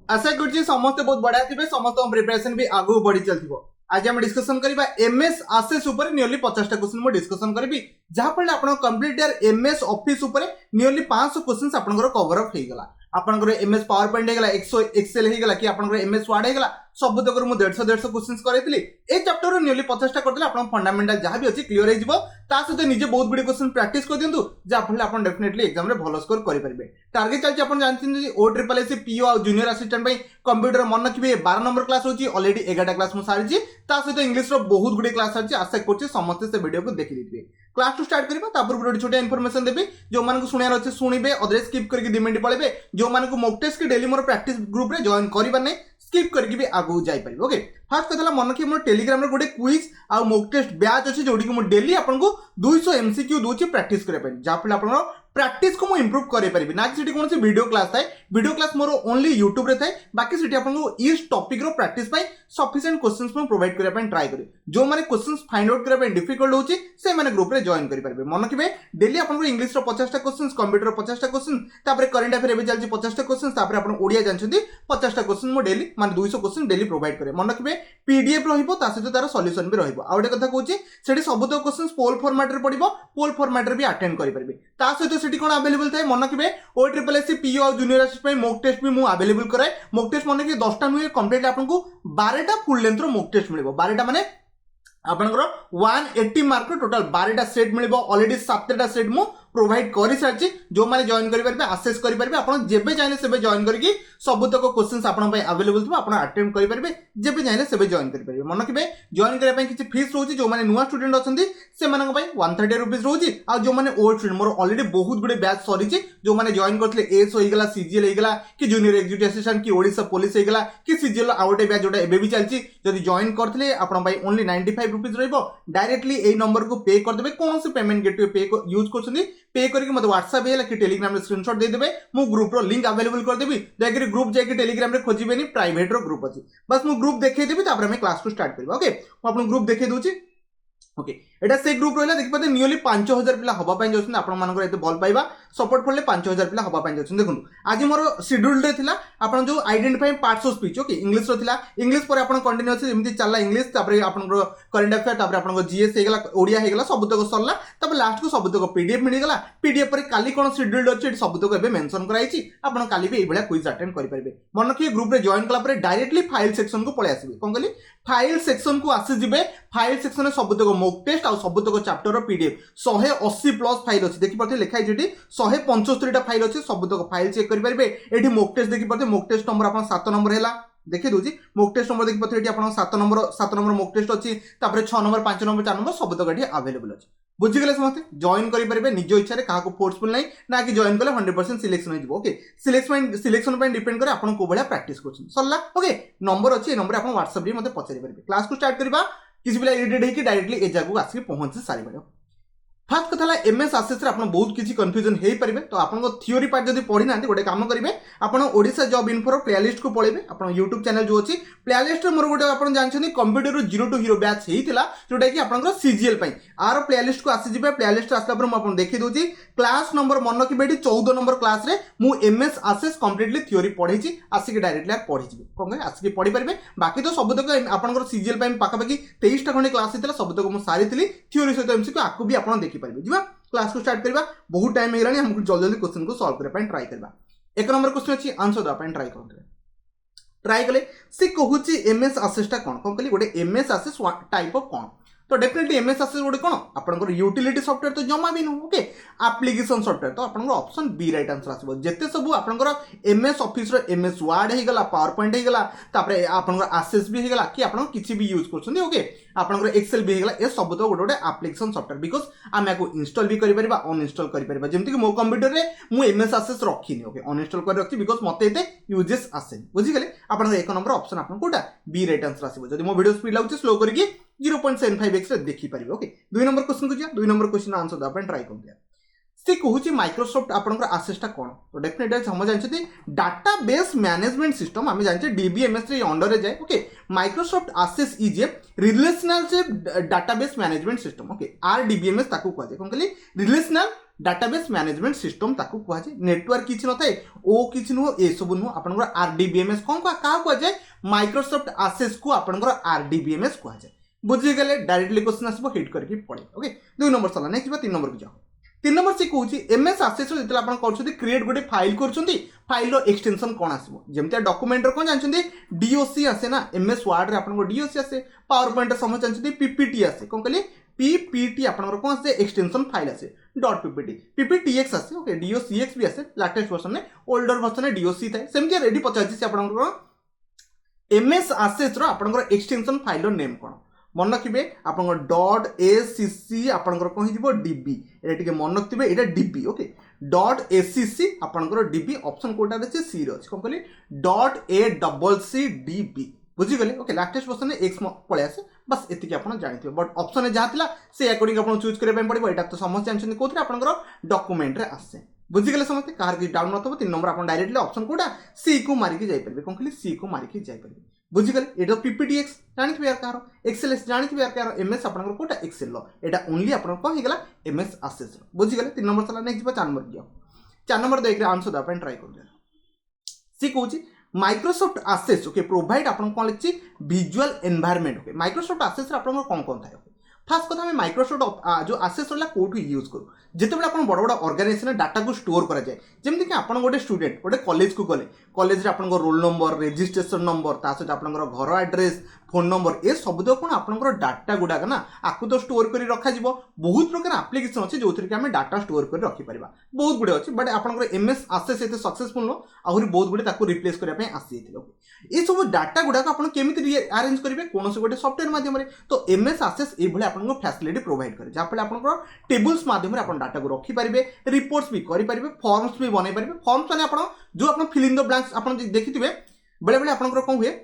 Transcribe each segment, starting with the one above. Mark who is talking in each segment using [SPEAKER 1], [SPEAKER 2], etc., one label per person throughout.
[SPEAKER 1] आशा कर समस्त बहुत बढ़िया थे समस्त प्रिपरेशन भी आगू बढ़ी चलती आज हम डिस्कशन करबा एमएस आसेस ऊपर नियरली 50 टा क्वेश्चन मो डिस्कशन करबी जहा फल आपण कंप्लीट यार एमएस ऑफिस ऊपर नियरली 500 क्वेश्चंस आपनकर कवर अप हे गला आपनकर एमएस पावर पॉइंट हे गला एक्सेल हे गला कि आपनकर एमएस वर्ड हे गला सब तक मु 150 क्वेश्चंस करैतली ए चैप्टर नियरली 50 टा करदेला आपण फंडामेंटल जहा भी अछि क्लियर हे जिवो ता सहित निजे बहुत बड़ी क्वेश्चन प्रैक्टिस कर दियंतु जहा फल आपण डेफिनेटली एग्जाम रे भलो स्कोर करि परिबे टारगेट चलछि आपण जानथिन जे ओ ट्रिपल एस पीओ आ जूनियर असिस्टेंट पई कंप्यूटर मन रखिबे 12 नंबर क्लास होछि ऑलरेडी 11 टा क्लास मु सारिछि ता सहित इंग्लिश रो बहुत गुडी क्लास अछि आशा करछि समस्त से वीडियो को देखि दिबे क्लास टू स्टार्ट करबा तापर गुडी छोटा इन्फॉर्मेशन देबे जो मान को सुनियार अछि सुनिबे अदर स्किप करके 2 मिनिट पळेबे जो मान को मॉक टेस्ट के डेली मोर प्रैक्टिस ग्रुप रे जॉइन करिबा नै स्किप करके भी आगु जाई परिबे ओके फर्स्ट कथला मन कि मोर टेलीग्राम रे गोटे क्विज आ मॉक टेस्ट बैच अछि जोडी को मो डेली आपन को 200 एमसीक्यू दोछि प्रैक्टिस करे पय जा फल आपन प्रैक्टिस को मो इंप्रूव करे परिबे ना कि सिटी कोन से वीडियो क्लास थाए video class more only YouTube रे थाए बाकी सिटी आपन को इस टॉपिक रो प्रैक्टिस पय सफिशिएंट क्वेश्चंस में प्रोवाइड करे पय ट्राई करे जो माने क्वेश्चंस फाइंड आउट करे पय डिफिकल्ट होछि से माने ग्रुप रे जॉइन करि परिबे मन किबे डेली आपन को इंग्लिश रो 50 टा क्वेश्चंस कंप्यूटर रो 50 टा क्वेश्चन तापर करंट अफेयर एबे चलछि 50 टा क्वेश्चन तापर आपन ओडिया जानछथि 50 टा क्वेश्चन मो डेली माने 200 क्वेश्चन डेली प्रोवाइड करे मन किबे पीडीएफ रहिबो ता सहित तार सॉल्यूशन भी रहिबो आ ओडे कथा कहूछि सेठी सब तो क्वेश्चंस पोल फॉर्मेट रे पडिबो पोल फॉर्मेट रे भी अटेंड करि परिबे ता सहित सेठी कोन अवेलेबल थाए मन किबे ओ triple S PO junior assistant पय मॉक टेस्ट भी मु अवेलेबल कराए मॉक टेस्ट मन कि 10 टा नुए कंप्लीट आपन को 12 टा फुल लेंथ रो मॉक टेस्ट मिलिबो 12 टा माने आपनकर 180 मार्क रो टोटल 12 टा सेट मिलिबो ऑलरेडी 7 टा सेट मु प्रोवाइड करि सारछि जो माने जॉइन करि परबे असेस करि परबे आपण जेबे चाहिले सेबे जॉइन करके सब तक क्वेश्चंस आपण पय अवेलेबल थबो आपण अटेम्प्ट करि परबे जेबे चाहिले सेबे जॉइन करि परबे मन किबे जॉइन करे पय किछि फीस रहउछि जो माने नुवा स्टूडेंट अछंती से मानक पय 130 रुपीस रहउछि आ जो माने ओल्ड स्टूडेंट मोर ऑलरेडी बहुत गुडे बैच सरिछि जो माने जॉइन करथले एस होई गेला सीजीएल होई गेला कि जूनियर एग्जीक्यूटिव असिस्टेंट कि ओडिसा पुलिस होई गेला कि सीजीएल आउटे बैच जोटा एबे भी चलछि जदि जॉइन करथले आपण पय ओनली 95 रुपीस रहइबो डायरेक्टली एई नंबर को पे कर देबे कोन से पेमेंट गेटवे पे को यूज करछंती पे करके मते व्हाट्सएप हेला कि टेलीग्राम रे स्क्रीनशॉट दे देबे मु ग्रुप रो लिंक अवेलेबल कर देबी जाके ग्रुप जाके टेलीग्राम रे खोजिबेनी प्राइवेट रो ग्रुप अछि बस मु ग्रुप देखे देबी तापर हम क्लास को स्टार्ट करबा ओके मु आपन ग्रुप देखे दोछि ओके एटा से ग्रुप रहला देखि पते नियरली 5000 पिला हबा पय जोछन आपन मानकर एते बल पाइबा सपोर्ट पड़ले 5000 पिला हबा पय जोछन देखुन आज मोर शेड्यूल रे थिला आपन जो identify parts of speech okay English रो थिला इंग्लिश पर आपन कंटिन्यूअसली एमति चलला इंग्लिश तापर आपन करंट अफेयर तापर आपन जीएस हे गेला ओडिया हे गेला सब तक सरला तापर लास्ट को सब तक पीडीएफ मिल गेला पीडीएफ पर काली कोन शेड्यूल अछि सब तक एबे मेंशन कराइछि आपन काली भी ए बडा क्विज अटेंड करि परबे मन कि ग्रुप रे जॉइन कला पर डायरेक्टली फाइल सेक्शन को पळे आसीबे कोन कहली फाइल सेक्शन को आसी जिबे फाइल सेक्शन में सब तक मॉक टेस्ट आ सब तक चैप्टर रो पीडीएफ 180 प्लस फाइल अछि देखि परथे लिखाइ जेटी 175 टा फाइल अछि सब तक फाइल चेक करि परबे एठी मॉक टेस्ट देखि परथे मॉक टेस्ट नंबर आपन 7 नंबर हैला देखि दोजी मॉक टेस्ट नंबर देखि परथे एठी आपन 7 नंबर मॉक टेस्ट अछि तापर 6 नंबर 5 नंबर 4 नंबर सब तक एठी अवेलेबल अछि बुझि गेले समस्त जॉइन करि परबे निज इच्छा रे काहा को फोर्सफुल नै ना कि जॉइन कले 100% सिलेक्शन हो जिवो ओके सिलेक्शन पे डिपेंड करे आपन को बढिया प्रैक्टिस करछन सरला ओके नंबर अछि नंबर आपन WhatsApp रे मते पछारि परबे क्लास को स्टार्ट करबा किसी पिला इरिटेट हेकि डायरेक्टली ए जगह आसी पहुंच सारी बारे फर्स्ट कथला एमएस आसेस रे आपन बहुत किछि कंफ्यूजन हेई परिबे तो आपन को थ्योरी पार्ट जदी पढि नांती गोटे काम करिवे आपन ओडिसा जॉब इन्फो रो प्लेलिस्ट को पळेबे आपन YouTube चैनल जो अछि प्लेलिस्ट रे मोर गोटे आपन जानछनी कंप्यूटर रो जीरो टू हीरो बैच हेइतिला जोटा कि आपन को सीजीएल पई आर प्लेलिस्ट को आसी जिबे प्लेलिस्ट आसला पर म आपन देखि दोछि क्लास नंबर मन कि बेटी 14 नंबर क्लास रे मु एमएस आसेस कंप्लीटली थ्योरी पढैछि आसी के डायरेक्टली पढि जिबे कोन आसी के पढि परबे बाकी तो सब तक आपन को सीजीएल पई पाका पाकी 23 टा खंडे क्लास हेतिला सब तक मु सारिथिली थ्योरी सहित एमसीक्यू आकु भी आपन देखि परबे जिबा क्लास को स्टार्ट करबा बहुत टाइम हेलानी हमको जल्दी जल्दी क्वेश्चन को सॉल्व करे पय ट्राई करबा एक नंबर क्वेश्चन अछि आंसर द पय ट्राई करबा ट्राई कले से कहूची एमएस असिस्टा कोन कहली गोटे MS assist type of cone तो डेफिनेटली एमएस असिस्ट गोटे कोन आपनकर यूटिलिटी सॉफ्टवेयर तो जमा भी न ओके एप्लीकेशन सॉफ्टवेयर तो आपनकर ऑप्शन बी राइट आंसर आसीबो जत्ते सब आपनकर एमएस ऑफिस रो एमएस वर्ड हे गेला पावर पॉइंट हे गेला तापर आपनकर असेस भी हे गेला कि आपन किछि भी यूज करछन ओके आपनकर एक्सेल भी हे गेला ए सब तो गोटे एप्लीकेशन सॉफ्टवेयर बिकॉज़ हम याको इंस्टॉल भी करि परबा अनइंस्टॉल करि परबा जेमति कि मो कंप्यूटर रे मु एमएस असेस रखिनी ओके अनइंस्टॉल कर रखि बिकॉज़ मते एते यूजेस आसे बुझि गेले आपन एक नंबर ऑप्शन आपन कोटा बी राइट आंसर आसीबो जदि मो वीडियो स्पीड लागुचे स्लो करके 0.75x रे देखि परिबे ओके दुई नंबर क्वेश्चन को जा दुई नंबर क्वेश्चन आंसर द अपन ट्राई कर से कहूची माइक्रोसॉफ्ट आपनकर असिस्टा कोन तो डेफिनेटली हम जानछथि डाटाबेस मैनेजमेंट सिस्टम हम जानछे डीबीएमएस रे अंडर रे जाय okay Microsoft access is a relational से database management system okay RDBMS ताकू कहै कोन कहली रिलेशनल डाटाबेस मैनेजमेंट सिस्टम ताकू कुआ जाए नेटवर्क किछि न थाए ओ किछि नुह ए सब नुह आपनकर आरडीबीएमएस कोन का कुआ जाए माइक्रोसॉफ्ट एसेस को आपनकर आरडीबीएमएस कुआ जाए बुझी गले डायरेक्टली क्वेश्चन आसबो हिट करके पड़े ओके 2 नंबर सला नेक्स्ट बा 3 नंबर को जाओ 3 नंबर से कहूँ एमएस एसेस जो आप क्रिएट गोटे फाइल कर एक्सटेंशन कौन आसो जमी डॉक्यूमेंट कौन जानते डीओसी आसे ना एमएस वर्ड रे आपन डीओसी आसे पावर पॉइंट समझ जानते पीपीटी आसे कौन कहली पीपीटी आपन कौन आसे एक्सटेंशन फाइल आसे डॉट पीपीटी पीपीटीएक्स आसे ओके डीओसीएक्स भी आसे लेटेस्ट वर्जन में ओल्डर वर्जन में डीओसी थाए सेमती रेडी पचासी से आपन एमएस एसेस रो आपन एक्सटेंशन फाइल नेम कौन मन रखिए आप डॉट एसीसी आपंकर कौन हो डीबी ये मन रखिए ये डीबी ओके डॉट एसीसी आपंकर डीबी ऑप्शन कोटा अच्छे सी रही कौन कहली dot A double C DB बुझीगले ओके लाटेस्ट वर्जन में एक्स पलि आसे बस एतिक आप जानते बट ऑप्शन जहाँ था से अकॉर्डिंग आप चूज करने पड़ो यहाँ तो समस्त जानते कौन आपंकर डॉक्यूमेंट रे आसे बुझीगले समस्त कहार किसी डाउन नथो 3 नंबर आप डायरेक्टली ऑप्शन कोटा सी को मारिकी जाइए कौन कहली सी को मारिकी जाइए बुझीगले ये पीपीटीएक्स जानते यार कहार एक्सेल जानते यार कहार एमएस आपन कोटा एक्सेल एटा ओनली आपन कौन होगा एमएस एसेस बुझीगले 3 नंबर चला नेक्स्ट 4 नंबर दियो 4 नंबर देख आंसर दे अपन ट्राई कर सी कहूँ माइक्रोसॉफ्ट एसेस ओके प्रोवाइड आपन कौन लिखी visual environment okay Microsoft Access आपन कौन कौन थाए फास्ट कथा हमें माइक्रोसॉफ्ट जो एसेस रहा कौटू यूज करूँ जिते आप बड़ बड़ ऑर्गेनाइजेशन डाटा को स्टोर कराए जमीक आप गोटे स्टूडेंट गोटे कॉलेज को गले कॉलेज आप रोल नंबर रेजिस्ट्रेशन नंबर ता सहित आप घर एड्रेस फोन नंबर ये सब कौन आपंकर डाटा गुड़ाक ना आपको तो स्टोर कर रखा बहुत प्रकार एप्लिकेशन अच्छे जो थी आम डाटा स्टोर कर रखिपर बहुत गुड़े अच्छे बट आपंकर एमएस एसेस ये सक्सेसफुल नो आहरी बहुत गुड़े रिप्लेस करने आसी ये सब डाटा गुड़ाक आप केमी आरेंज करेंगे कौन गोटे सफ्टवेयर मध्यम तो एमएस एसेस ये आपको फैसिलिटी प्रोवाइड करे जहाँफल आप टेबुल्स मध्यम आप डाटा को रखिपारे रिपोर्ट्स भी करेंगे फॉर्म्स भी बनई पारे फॉर्म्स मैंने आप जो आप फिल इन द ब्लैंक्स आप देखिथे बेले बेले आप कौन हुए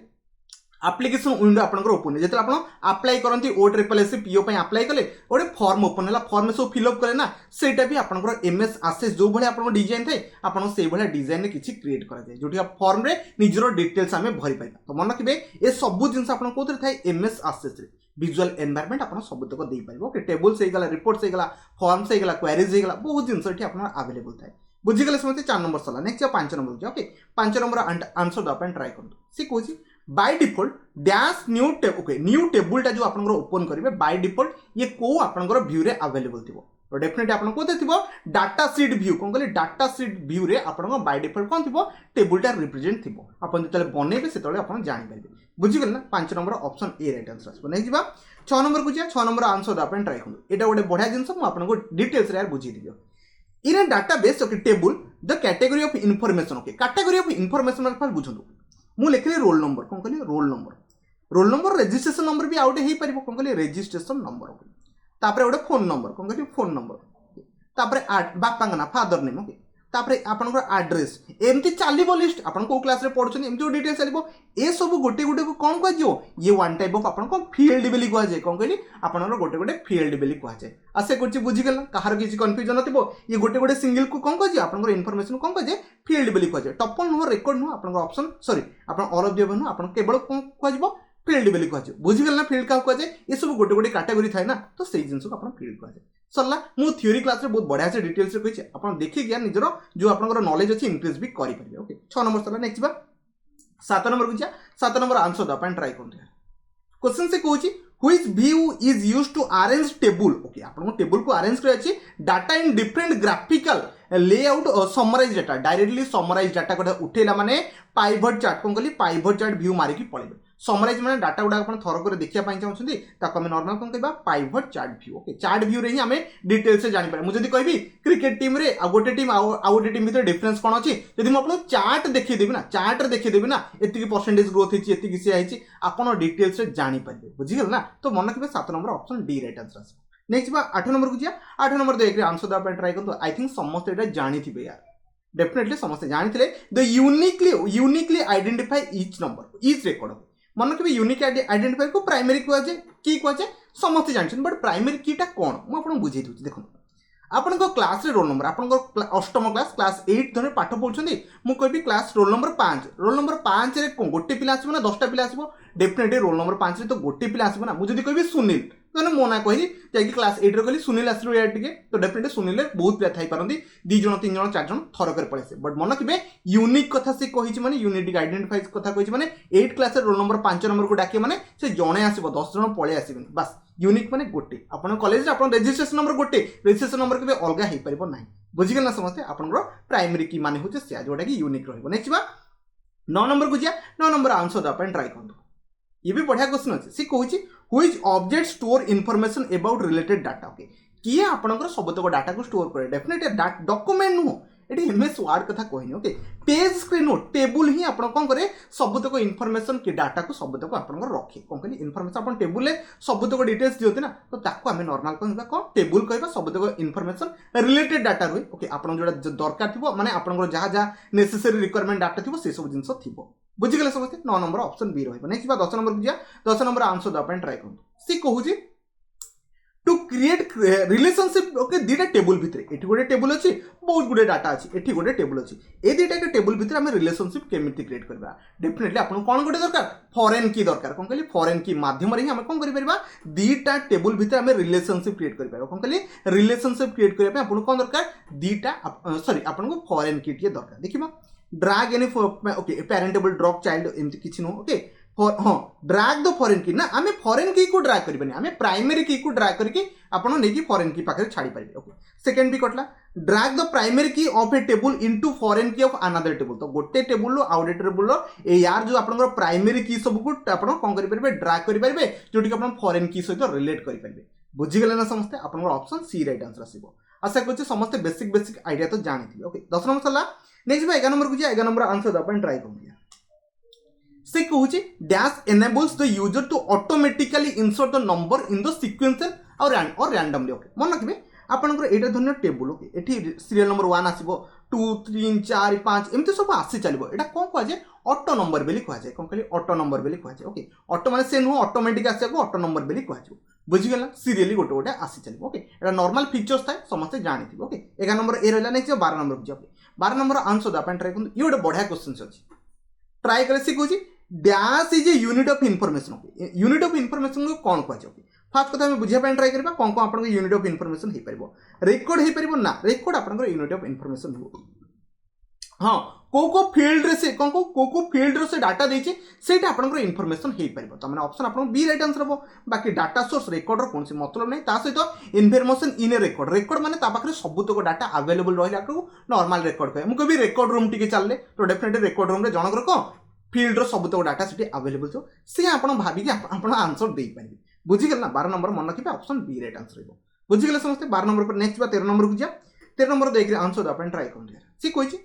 [SPEAKER 1] एप्लिकेशन विंडो आपंकर ओपन है जो आप अप्लाई करती ओ ट्रिपल एस पीओ अप्लाई कले गोटे फॉर्म ओपन है फॉर्म सब फिलअप कले ना सेटा भी आपंकर एमएस एसेस जो भाई आप डिजाइन थाए आप डिजाइन में किसी क्रिएट कराए जो फॉर्म रे निजर डिटेल्स आम भरी पाइबा तो मन रखिए ये सब जिन आप कौन थाए एमएस एसेस विजुअल एनवायरनमेंट आप सबुतक दे पारे ओके टेबुल्स होगा रिपोर्ट्स होगा फॉर्म्स होगा क्वेरीज होगा बहुत जिनस आप अवेलेबल थाए बुझीगले समझते 4 नंबर सला next 5 number okay 5 number answer they try करूँ सी कहूँ बाय डिफॉल्ट डैश न्यू टेबुलटा जो आप ओपन करेंगे बाय डिफॉल्ट ये को आपंकर व्यू रे अवेलेबल थी तो डेफिनेटली आप कोते थी डाटा सीट व्यू कौन कहले डाटा सीट व्यू रे आपन बाय डिफॉल्ट कौन थी टेबुलटा रिप्रेजेंट थी आपन जो बनइबे से आपन जानि पारे बुझीगले ना 5 number option A right answer आसो नहीं जीवा 6 नंबर को जा 6 नंबर आंसर दा अपन ट्राई करू एटा गोटे बढ़िया जिंस मु आपन को डिटेल्स रे यार बुझी दियो in a database okay table the category of information okay category of information मतलब बुझंदु मु लिखली रोल नंबर कौन कहली रोल नंबर रजिस्ट्रेशन नंबर भी आउट हो पार कौन कहली रजिस्ट्रेशन नंबर तापर गोटे फोन नंबर कौन कहली फोन नंबर तापर बापा ना फादर नेम ओके तापर आपनकर एड्रेस एमती चलो लिस्ट आप क्लास रे पढ़ुछन एमती डिटेल्स चलो ए सब गोटे गोटे को कौन कह ये वन टाइप ऑफ आपन फील्ड बेली कहुए कौन कहली आपनकर गोटे गोटे फील्ड बेली कहुए आशा कर बुझीगल कहार किसी कन्फ्यूजन थी ये गोटे गोटे सिंगल को कौन कह आपनकर इनफॉरमेशन कौन कह फील्ड बेली कहुए टपल नुह रेकर्ड नुह आपन ऑप्शन सॉरी आप ऑल ऑफ द अबव नुह आपन केवल कौन कह फील्ड बेली कहुए बुझीगल ना फील्ड क्या कहुए ये सब गोटे गोटे कैटेगरी थाए ना तो से जिन को आप फील्ड कहुए सरला मु थ्योरी क्लास रे बहुत बढ़िया से डिटेल्स रे कहि आपण देखि गया निजरो जो आपनकर नॉलेज अछि इंक्रीज भी करि परिबे ओके 6 नंबर सरला नेक्स्ट बा 7 नंबर को जा 7 नंबर आंसर द अपन ट्राई करते क्वेश्चन से कहूची which view is used to arrange table okay आपण टेबल को अरेंज करे अछि data in different graphical layout summarize data directly summarize data को उठेला माने पाइवट चार्ट कोन कहली पाइवट चार्ट व्यू मारी की पळेबे समराइज माने डाटा गुडा अपन थर करे देखिया पाई चाहउछंती ताको हमें नॉर्मल कोन कहबा pivot chart view okay chart view रे ही हमें डिटेल्स से जानि पारे मु जदी कहबी क्रिकेट टीम रे आ गोटे टीम आ गोटे टीम भीतर डिफरेंस कोन अछि जदी मु आपन चार्ट देखि देबी ना चार्ट रे देखि देबी ना एतिकी परसेंटेज ग्रोथ हिची एतिकी से आइची आपन डिटेल्स से जानि पारे बुझिगल ना तो मन रखबे 7 number option D right answer आसी नेक्स्ट बा 8 नंबर को जिया 8 नंबर देख रे आंसर दा पे ट्राई करतो आई थिंक समस्त एटा जानि थिबे यार डेफिनेटली समस्त जानि थिले the uniquely identify each number each record मन के यूनिक आइडेंटिफायर को प्राइमरी कहुए की कहुए समस्त जानते बट प्राइमरी कीटा कौन मुझे बुझे दूसरी देखो आपण क्लास रे रोल नंबर आपण अष्टम क्लास 8 धरे पाठ पढ़ुछंती मु कहबी क्लास रोल नंबर 5 रे गोटे पिला आसीबो ना 10टा पिला आसीबो डेफिनेटली रोल नंबर 5 तो गोटे पिला आसब ना मुझे कहि सुनील मैंने मो ना कहि जाकि क्लास 8 रे कहली सुनील आसलो या टिके तो डेफिनेटली सुनील बहुत पिला थाई पारंती 2 जण 3 जण 4 जण थरकर पळेसे बट मन किबे यूनिक कथा से कहिछि माने यूनिक आइडेंटिफाई कथा कहिछि माने 8 क्लास रे रोल नंबर 5 नंबर को डाके माने से जणे आसीबो 10 जण पळे आसीबे बस यूनिक माने गोटे आपण कॉलेज रे आपण रजिस्ट्रेशन नंबर गोटे रजिस्ट्रेशन नंबर केबे अलगा हेई परिबो नाही बुझिगल ना समझते आपण प्राइमरी की माने होचे से जोटा कि यूनिक रहइबो नेक्स्ट बा 9 नंबर को जिया 9 नंबर आंसर द अपन ट्राई करदो ये भी बढ़िया क्वेश्चन अछि सी कहूची which object store information about related data okay किए आपनकर सबतक डाटा को स्टोर करे डेफिनेटली डॉक्यूमेंट नु एटी एमएस वर्ड कथा कहनी ओके पेज स्क्रीन नो टेबल ही आपण कोन करे सबतक इन्फॉर्मेशन के डाटा को सबतक आपण रखे कोन कहली इन्फॉर्मेशन आपण टेबल ले सबतक डिटेल्स दियोते ना तो ताको हमें नॉर्मल कहबा कोन टेबल कहबा सबतक इन्फॉर्मेशन रिलेटेड डाटा रही ओके आपण जोडा दरकार थिबो माने आपण जहा जहा नेसेसरी रिक्वायरमेंट डाटा थिबो से सब जिंस थिबो बुझिगले समझते 9 नंबर ऑप्शन बी रहिबो नेक्स्ट बा 10 नंबर को जिया 10 नंबर आंसर द अपन ट्राई करन सी कहूची टू क्रिएट रिलेशनशिप ओके दीटा टेबल भितर एठी गोटे टेबल अछि बहुत गुडे डाटा अछि एठी गोटे टेबल अछि ए दीटा के टेबल भितर हम रिलेशनशिप केमिति क्रिएट करबा डेफिनेटली आपन कोन गोटे दरकार फॉरेन की दरकार कोन कहली फॉरेन की माध्यम रे हम कोन करि परबा दीटा टेबल भितर हम रिलेशनशिप क्रिएट करि परबा कोन कहली रिलेशनशिप क्रिएट करिया पे आपन कोन दरकार दीटा सॉरी आपन को फॉरेन की टिए दरकार देखिबा drag any okay parent table drop child एमति किछि नो ओके हाँ ड्रैग द फॉरेन की ना आमे फॉरेन की को ड्रैग करबेनी आमे प्राइमरी की को ड्रैग करके आपण नेकी फॉरेन की पाखरे छाड़ी पारिबे ओके सेकंड भी कटला ड्रैग द प्राइमरी की of A table into foreign की ऑफ अनदर टेबल तो गोटे टेबल लो आउट टेबल लो ए यार जो आपण प्राइमरी की सब को आपण कोन करि परबे ड्रैग करि परबे जोटी आपण फॉरेन की सहित रिलेट करि परबे बुझि गेले ना समझते आपण ऑप्शन सी राइट आंसर आसीबो आशा करछि समस्त बेसिक आइडिया तो जानिथिबे ओके 10 नंबर चला नेक्स्ट बा 11 नंबर को जे 11 नंबर आंसर द अपन ट्राई करिया से कहूची dash enables the user to automatically insert the number in the sequential or randomly okay मन रखिबे आपनकर एटा धन्य टेबल ओके एठी सीरियल नंबर 1 आसीबो 2 3 4 5 एमते सब आसी चलिबो एटा कोन कहै जे ऑटो नंबर बेली कहै जे कोन कहली ऑटो नंबर बेली कहै जे ओके ऑटो माने से नो ऑटोमेटिक आसे को ऑटो नंबर बेली कहै जे बुझि गेला सीरियली गोटे गोटे आसी चलिबो ओके एटा नॉर्मल फीचर्स थाए समस्त जानिथिबो ओके 11 नंबर ए रहला नेक्स्ट 12 नंबर जे ओके 12 नंबर आंसर द अपन ट्राई करन ई गोटे बढ़िया क्वेश्चन अछि ट्राई करे सी कहूची dash is a unit of information okay unit of information को कोन कहै ओके फास्ट कथा हम बुझिया पे ट्राई करबा कोन कोन आपन यूनिट ऑफ इन्फॉर्मेशन हे परबो रेकॉर्ड हे परबो ना रेकॉर्ड आपन यूनिट ऑफ इन्फॉर्मेशन हो हां को फील्ड रे से को फील्ड रे से डाटा देछि सेटा आपन इन्फॉर्मेशन हे परबो त माने ऑप्शन आपन बी राइट आंसर हो बाकी डाटा सोर्स रेकॉर्ड रो कोनसी मतलब नै ता सहित इन्फॉर्मेशन इन ए रेकॉर्ड माने ता पाखरे सबुतक डाटा अवेलेबल रहला को नॉर्मल रेकॉर्ड कहे मुको भी रेकॉर्ड रूम टिके चलले तो डेफिनेटली रेकॉर्ड रूम रे जनकर को फील्ड रो सबुतक डाटा सेठी अवेलेबल छो से आपन भाबी कि आपन आंसर देई पारिबे बुझि गेल ना 12 नंबर मन रखिबे ऑप्शन बी राइट आंसर हो बुझि गेल समस्त 12 नंबर पर नेक्स्ट बा 13 नंबर को जा 13 नंबर देख आंसर अपन ट्राई कर दिया सी कोइ छी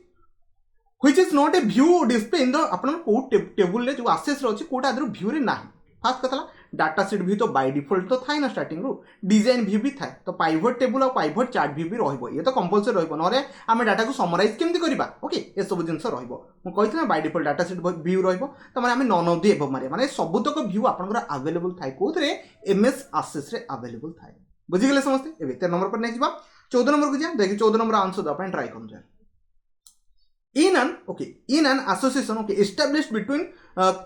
[SPEAKER 1] which is not a view display in the अपन को टेबल ले जो एक्सेस रो छी कोटा अदर व्यू रे नाही फास्ट कथला डाटा सेट भी तो बाय डिफॉल्ट तो थाई ना स्टार्टिंग रो डिजाइन व्यू भी थाए तो पाइवट टेबल और पाइवट चार्ट व्यू भी रहइबो ये तो कंपलसरी रहइबो नरे आमे डाटा को समराइज केमति करबा ओके ए सब जिंस रहइबो मु कहिथि ना by default data set view रहइबो त माने आमे नन ऑफ द एबव मारे सबुतक व्यू आपनकर अवेलेबल थाए कोथरे एमएस एक्सेस रे अवेलेबल थाए बुझि गेले समझते एबे 13 नंबर पर नेक्स्ट बा 14 नंबर को जा देखि 14 नंबर आंसर द अपन ट्राई करू जा in an association okay established between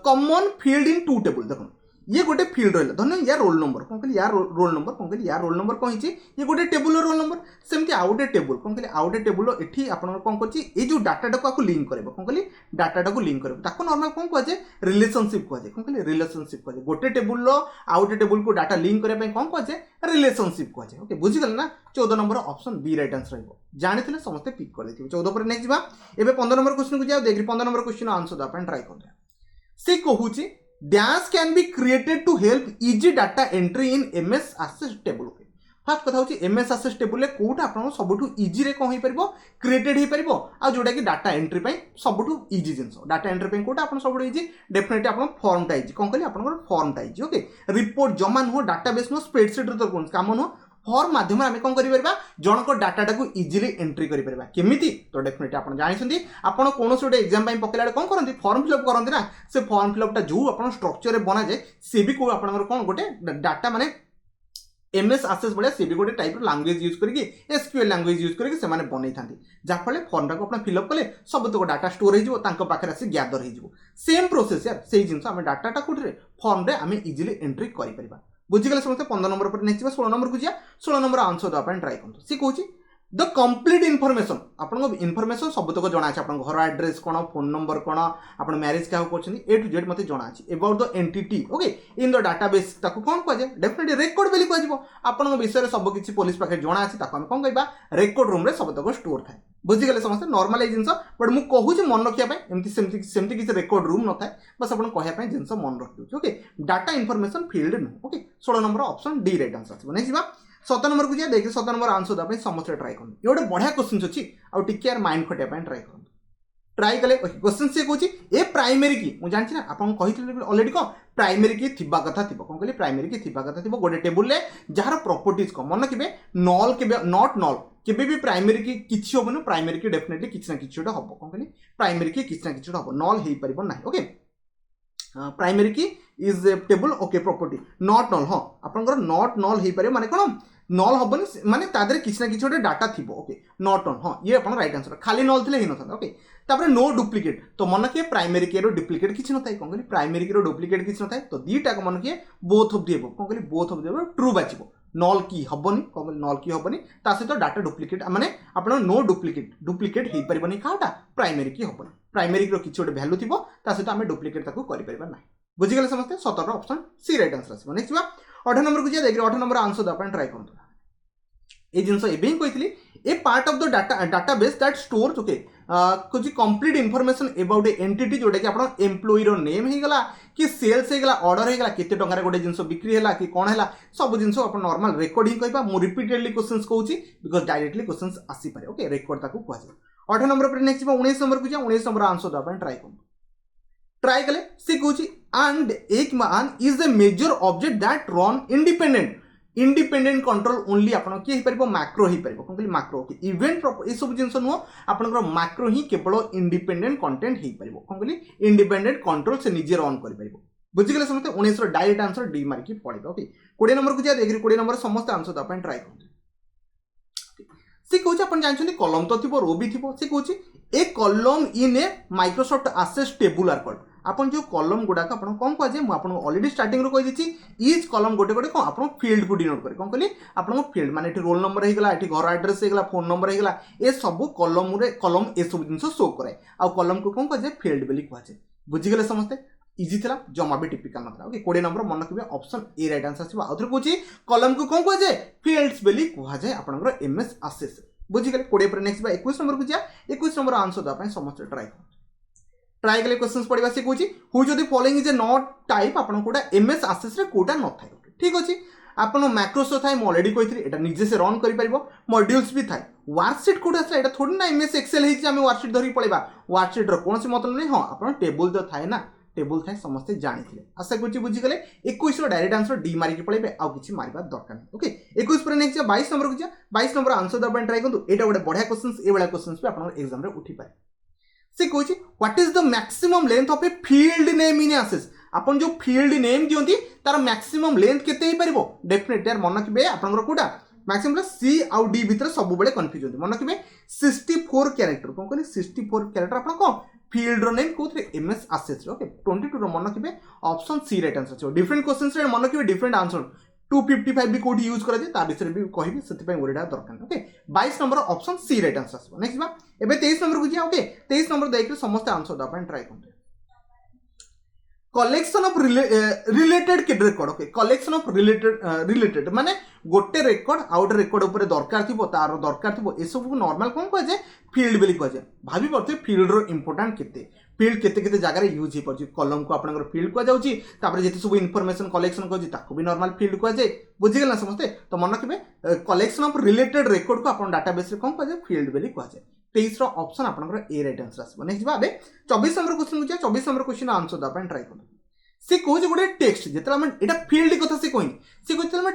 [SPEAKER 1] common field in two table देखो ये गोटे फील्ड रहला धन्य या रोल नंबर कोन कहली या रोल नंबर कोन कहली या रोल नंबर कहि छी ये गोटे टेबल रोल नंबर सेमति आउटे टेबल कोन कहली आउटे टेबल एठी आपन कोन करछि ए जो डाटा को लिंक करबो कोन कहली डाटा को लिंक करबो ताको नॉर्मल कोन कहजे रिलेशनशिप कहजे कोन कहली रिलेशनशिप कहजे गोटे टेबल लो आउटे टेबल को डाटा लिंक करे पय कोन कहजे रिलेशनशिप कहजे ओके बुझि गेल ना 14 number option B right answer रहइबो जानिथिले समस्त पिक कर देथिबे 14 पर नेक्स्ट बा एबे 15 नंबर क्वेश्चन को जाओ देखि 15 नंबर क्वेश्चन आंसर द अपन ट्राई कर दे से कहूची dash can be created to help easy data entry in MS access table okay fast कथा होची एमएस एक्सेस टेबल ले कोटा आपन सबटु इजी रे कोन हे परबो क्रिएटेड हे परबो आ जोटा कि डाटा एंट्री पय सबटु इजी जिंस डाटा एंट्री पय कोटा आपन सबटु इजी डेफिनेटली आपन फॉर्म टा इजी कोन कहली आपन फॉर्म टा इजी ओके रिपोर्ट जमा हो डाटाबेस नो स्प्रेडशीट रे तो कोन काम हो फॉर्म माध्यम आमे कोन करि परबा जनको डाटा को इजीली एंट्री करि परबा केमिति तो डेफिनेटली आपण जानिसंती आपण कोनोस गोटे एग्जाम पय पकेलाडे कोन करंती फॉर्म फिलअप करंती ना से फॉर्म फिलअप टा जो आपण स्ट्रक्चर रे बना जाय से भी को आपण कोन गोटे डाटा माने एमएस आसेस भाया सी भी गोटे टाइप लैंग्वेज यूज करके एसक्यूएल लैंग्वेज यूज करके से बनै था जहाँफल फॉर्म को आप फिलअप कले सब तक डाटा स्टोर हो आसी ग्यादर हो सेम प्रोसेस यार से जिन आम डाटा कौटे फॉर्म रे आम इजिली एंट्री कर बुझीगले समस्त 15 नंबर पर नेक्स्ट 16 नंबर को जा 16 नंबर आंसर देवाई ट्राए करूँ सी कहूँ द कंप्लीट इनफॉरमेशन आपन इनफॉरमेशन सब तक जना अच्छे आप घर एड्रेस कौन फोन नंबर कौन आप मैरिज क्या कर ए टू जेड मत जना अच्छे about the entity okay in the database ताको कौन कह डेफिनेटली रेकर्ड बोली कह आपन विषय सब किसी पुलिस पाखे जना अच्छे आम कौन कहवा रेकर्ड रूम सब तक स्टोर थाए बुझीगले समस्त नॉर्मल जिन बट मुझे कहूँ मन रखापी सेमती किसी रेकर्ड रूम न था बस आप कहवाई जिन मन रखी ओके डाटा इनफॉरमेशन फील्ड नुह okay 16 number option D right answer आसो नेक्स्ट 7 नंबर को जा देखिए 7 नंबर आंसर देवाई समस्त ट्राए कर ये गोटे बढ़िया क्वेश्चन अच्छी आउ टिके यार माइंड खटाई ट्राए कर ट्राए कले क्वेश्चन सी कहूँ ए प्राइमरी की मुझे जानची ना आपको कही ऑलरेडी कौन प्राइमरी की थिबा कथा थिबो कौन कहली प्राइमरी की थिबा कथा थिबो गोटे टेबुल रे जार प्रॉपर्टीज को मन केबे नॉल केबे नॉट नॉल केबे भी प्राइमरी की किछि होबनो प्राइमरी की डेफिनेटली किछि ना किछि होटा हबो कौन कहली प्राइमरी की किछि ना किछि होटा हबो नॉल हेई परिबो नाही ओके प्राइमरी की is a table okay property not knoll हां आपनकर नॉट नॉल हेई परिबो माने कोन नॉल हबनी माने तादर किछि ना किछि होटा डाटा थिबो ओके नॉट नॉल हां ये अपन राइट आंसर खाली नॉल थिले हि नथां ओके तापर नो डुप्लिकेट तो मन किए प्राइमरी की रो डुप्लिकेट किछि न थाए कोन कहली प्राइमरी की रो डुप्लिकेट किछि न थाए तो दीटा को मन किए बोथ ऑफ देबो कोन कहली बोथ ऑफ देबो ट्रू बाचिबो नॉल की हबनी कोन कहली नॉल की हबनी ता सहित डाटा डुप्लिकेट माने आपण नो डुप्लिकेट हेई परिबनी काटा प्राइमरी की हबनी प्राइमरी की रो किछि ओटे वैल्यू थिबो ता सहित हम डुप्लिकेट ताको करि परिबा नाही बुझी गले समस्त 17 ऑप्शन सी राइट आंसर आसीबो नेक्स्ट 18 नंबर को जा देखि 18 नंबर आंसर द अपन ट्राई करतो ए जिनस एबे ही कहितली a part of the database that stores okay कुछ complete information about a entity जोटा कि आप एम्प्लॉई रो नेम हो गला कि सेल्स हो गला ऑर्डर हो गला केते टंकार गोटे जिनस बिक्री हैला कि कोन हैला सब जिनस आप नॉर्मल रेकॉर्ड ही कहबा मु रिपीटेडली क्वेश्चंस कहूची बिकॉज़ डायरेक्टली क्वेश्चंस आसी पारे ओके रेकॉर्ड ताको कहै 18 नंबर पर नेक्स्ट 19 नंबर को जा 19 नंबर आंसर द अपन ट्राई कर ट्राई कले से कहूची एंड एक मान is the major object that run independent control only आपन कि हे परबो मैक्रो ही परबो कोन कहली मैक्रो कि इवेंट ए सब जिंस नुह आपनकर मैक्रो ही केवल इंडिपेंडेंट कंटेंट ही परबो कोन कहली इंडिपेंडेंट कंट्रोल से निजे रन करि परबो बुझि गेले समस्त 19 रो डायरेक्ट आंसर डी मार के पड़िबो ओके 20 नंबर को जा देखि 20 नंबर समस्त आंसर द अपन ट्राई कर से कहूँ आप जानते कलम तो थी रो भी थी से कहूँ a column in a Microsoft access tabular code आपन जो कलम गुड़ाक आप कौन कहे मुझे ऑलरेडी स्टार्टिंग रो कही इच कलम गोटे गोटे कौन आप फील्ड को डिनोट करे कौन कहली आप फील्ड माने रोल नंबर होगा ये घर एड्रेस होगा फोन नंबर होगा ये सब कलम ये सब जिन शो करे आउ कलम को कौन कहे फील्ड बोली कहुए बुझीगले समस्ते इजी था जमा भी टिपिकल ना ओके 20 नंबर मन रखिए ऑप्शन ए राइट आंसर आसीबो आउथर कहूँ कलम को कौन कहे फील्ड्स बोली कहुए आपनकर एमएस आसेस बुझीगले 20 पर नेक्स्ट 21 नंबर को जा 21 नंबर आंसर देवाई समस्त ट्राई कले क्वेश्चन पढ़ा सी कहूँ हु जो following is a not type आपन कोटा एमएस आसेस रे कोटा न थाए ठीक अछि आपन मैक्रोस थाए ऑलरेडी कही एटा निजे से रन करि परिबो मॉड्यूल्स भी थाए वर्कशीट कोटा आसला एटा थोड़ी ना एमएस एक्सेल हिच हम वर्कशीट धरि पळेबा वर्कशीट रो कोनसी मतलब नहीं हां आपन टेबल तो थाए ना टेबल थाए समस्त जानिथिले आशा करछि बुझि गले 21 रो डायरेक्ट आंसर डी मारि के पळेबे आ किछि मारिबा दरकार नहीं ओके 21 पर नेक्स्ट 22 नंबर को जा 22 नंबर आंसर दबन ट्राई करदु एटा गोटे बढ़िया क्वेश्चंस ए वाला क्वेश्चंस भी आपन एग्जाम रे उठी पाए से कहूँ what is the maximum length of a field name in access आपन जो फील्ड नेम दियंती तार मैक्सिमम लेंथ केते ही परिबो डेफिनेटली यार मन किबे आपनकर कोटा मैक्सिमम सी आउ डी भीतर सब बेले कंफ्यूज होती मन किबे 64 कैरेक्टर कोन कहली 64 कैरेक्टर आपन को फील्ड रो नेम कोथरे एमएस आसेस ओके 22 रो मन किबे ऑप्शन सी राइट आंसर छ डिफरेंट क्वेश्चंस रे मन किबे डिफरेंट आंसर 255 भी कोड यूज करा जे ता विषय भी कहबी सति पय ओरेडा दरकार okay 22 number option C right answer आसबो नेक्स्ट बा एबे 23 नंबर को जा ओके 23 नंबर देख समस्त आंसर द अपन ट्राई करते collection of related record okay collection of related माने गोटे रेकॉर्ड आउट रेकॉर्ड ऊपर दरकार थिबो तार दरकार थिबो ए सब नॉर्मल कोन कह जे फील्ड बेली कह जे भाबी परते फील्ड रो इंपोर्टेंट केते फील्ड केते केते जगह रे यूज हे परछि कलम को आपनकर फील्ड कह जाउची तापर जेते सब इंफॉर्मेशन कलेक्शन कह जे ताको भी नॉर्मल फील्ड कह जे बुझि गेला समझते तो मन रखिबे कलेक्शन ऑफ रिलेटेड रेकॉर्ड को आपन डाटाबेस रे कोन कह जे फील्ड बेली कह जे 23 रो ऑप्शन आपनकर ए राइट आंसर आसबो नेक्स्ट बाबे 24 नंबर क्वेश्चन को 24 नंबर क्वेश्चन आंसर द अपन ट्राई कर से कहूँ गोटे टेक्स्ट जिते एटा फील्ड कथा से कहनी से कहते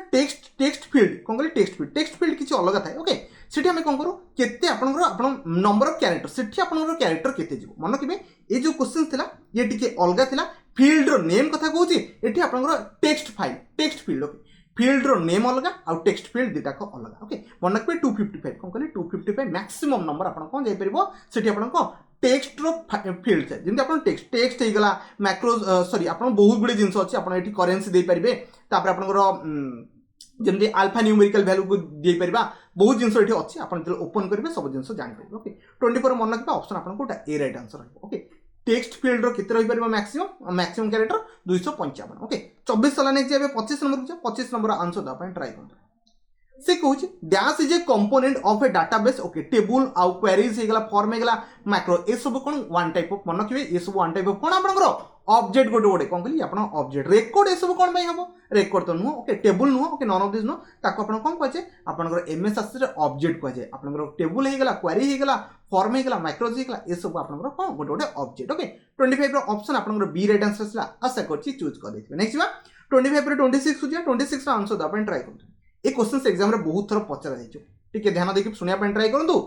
[SPEAKER 1] टेक्स्ट फील्ड कौन कहले टेक्स्ट फील्ड किसी अलग थाए ओके सेठी आम कौन करूँ केते आपन नंबर ऑफ कैरेक्टर सेठी आपन कैरेक्टर केते जीव मन केबे ए जो क्वेश्चन थिला ये टिके अलग थिला फील्ड रो नेम कथा कहूँ एठी आपन text file text field okay field रो नेम अलग आउ टेक्स्ट फील्ड दुटाक अलग ओके मन रखिए 255 कौन कहले 255 मैक्सिमम नंबर आपन कौन जाई परबो सेठी आपन को टेक्स्ट रो फील्ड थे जेंति आपन टेक्स्ट टेक्स्ट हे गला मैक्रो सॉरी आपन बहुत गुडी जिंस अछि आपन एठी करेंसी दे परिबे तापर आपन जेमती अल्फा न्यूमेरिकल वैल्यू को दे परिबा बहुत जिंस एठी अछि आपन जब ओपन करिवे सब जिंस जानि परिबे ओके 24 मन रखिबा ऑप्शन आपन कोटा ए राइट आंसर रहइबो ओके टेक्स्ट फील्ड रो किते रहि परिबा मैक्सिमम कैरेक्टर 255 ओके 24 सला नेक्स्ट जेबे 25 नंबर को 25 नंबर आंसर दा पय ट्राई करते से कहूँ dash is A component of A database okay table आउ क्वेरीज हे गला फॉर्म हे गला मैक्रो ए सब कोन वन टाइप ऑफ मन रखिबे ए सब वन टाइप ऑफ कोन आपनकर ऑब्जेक्ट गोटे गोटे कौन कहली आपन ऑब्जेक्ट रेकॉर्ड ए सब कोन भाई हबो रेकॉर्ड तो नुह ओके टेबुल नुह ओके नॉन ऑफ दिस नो ताको आपन कोन कहजे आपनकर एमएस आसी रे ऑब्जेक्ट कहजे आपनकर टेबुल हे गला क्वेरी हे गला फॉर्म हे गला मैक्रोज हे गला ए सब आपनकर कोन गोटे गोटे ऑब्जेक्ट ओके 25 रो ऑप्शन आपनकर बी राइट आंसर असला आशा करछि चूज कर देथिबे नेक्स्ट बा 25 रो 26 सुजिया 26 रो आंसर दा अपन ट्राई करते ए क्वेश्चन एग्जाम रे बहुत थर पचरा जाइछो ठीक है ध्यान देके सुनिया पे ट्राई करंतु